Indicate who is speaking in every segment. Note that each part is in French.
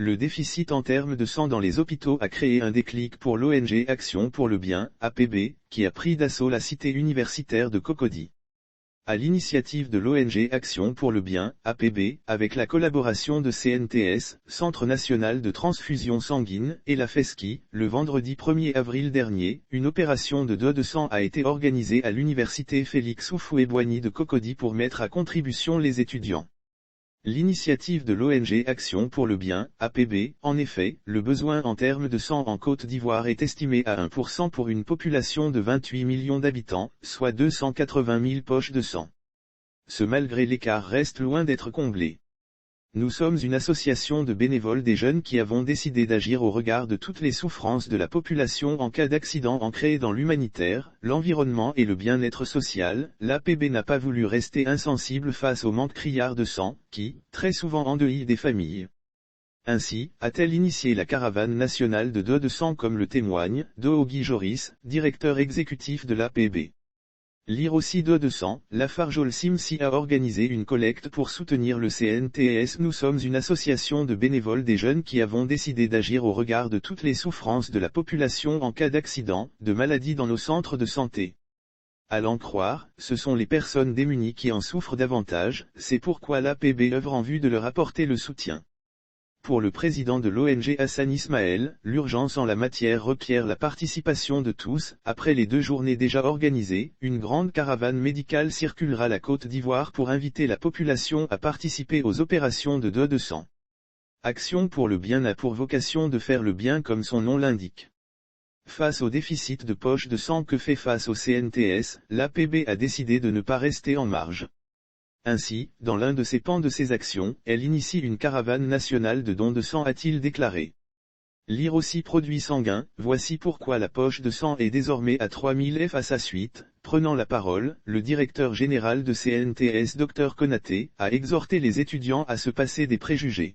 Speaker 1: le déficit en termes de sang dans les hôpitaux a créé un déclic pour l'ONG Action pour le Bien, APB, qui a pris d'assaut la cité universitaire de Cocody. À l'initiative de l'ONG Action pour le Bien, APB, avec la collaboration de CNTS, Centre National de Transfusion Sanguine, et la FESCI, le vendredi 1er avril dernier, une opération de don de sang a été organisée à l'université Félix Houphouët-Boigny de Cocody pour mettre à contribution les étudiants. L'initiative de l'ONG Action pour le Bien, APB, en effet, le besoin en termes de sang en Côte d'Ivoire est estimé à 1% pour une population de 28 millions d'habitants, soit 280 000 poches de sang. Ce malgré l'écart reste loin d'être comblé. Nous sommes une association de bénévoles des jeunes qui avons décidé d'agir au regard de toutes les souffrances de la population en cas d'accident ancré dans l'humanitaire, l'environnement et le bien-être social. L'APB n'a pas voulu rester insensible face au manque criard de sang, qui, très souvent endeuille des familles. Ainsi, a-t-elle initié la caravane nationale de don de sang comme le témoigne, Doogui Joris, directeur exécutif de l'APB. Lire aussi don de sang, Lafarge Simsi a organisé une collecte pour soutenir le CNTS. Nous sommes une association de bénévoles des jeunes qui avons décidé d'agir au regard de toutes les souffrances de la population en cas d'accident, de maladie dans nos centres de santé. À l'en croire, ce sont les personnes démunies qui en souffrent davantage, c'est pourquoi l'APB œuvre en vue de leur apporter le soutien. Pour le président de l'ONG Hassan Ismaël, l'urgence en la matière requiert la participation de tous. Après les 2 journées déjà organisées, une grande caravane médicale circulera la Côte d'Ivoire pour inviter la population à participer aux opérations de don de sang. Action pour le Bien a pour vocation de faire le bien comme son nom l'indique. Face au déficit de poches de sang que fait face au CNTS, l'APB a décidé de ne pas rester en marge. Ainsi, dans l'un de ses pans de ses actions, elle initie une caravane nationale de dons de sang, a-t-il déclaré. Lire aussi produits sanguins, voici pourquoi la poche de sang est désormais à 3000 F. À sa suite, prenant la parole, le directeur général de CNTS Dr Konaté, a exhorté les étudiants à se passer des préjugés.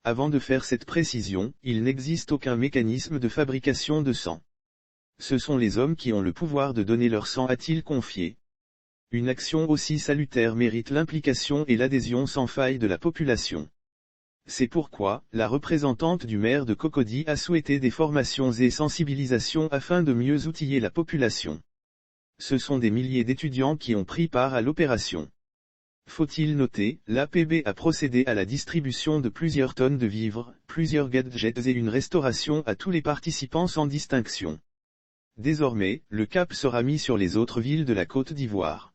Speaker 1: Avant de faire cette précision, il n'existe aucun mécanisme de fabrication de sang. Ce sont les hommes qui ont le pouvoir de donner leur sang, a-t-il confié. Une action aussi salutaire mérite l'implication et l'adhésion sans faille de la population. C'est pourquoi, la représentante du maire de Cocody a souhaité des formations et sensibilisations afin de mieux outiller la population. Ce sont des milliers d'étudiants qui ont pris part à l'opération. Faut-il noter, l'APB a procédé à la distribution de plusieurs tonnes de vivres, plusieurs gadgets et une restauration à tous les participants sans distinction. Désormais, le cap sera mis sur les autres villes de la Côte d'Ivoire.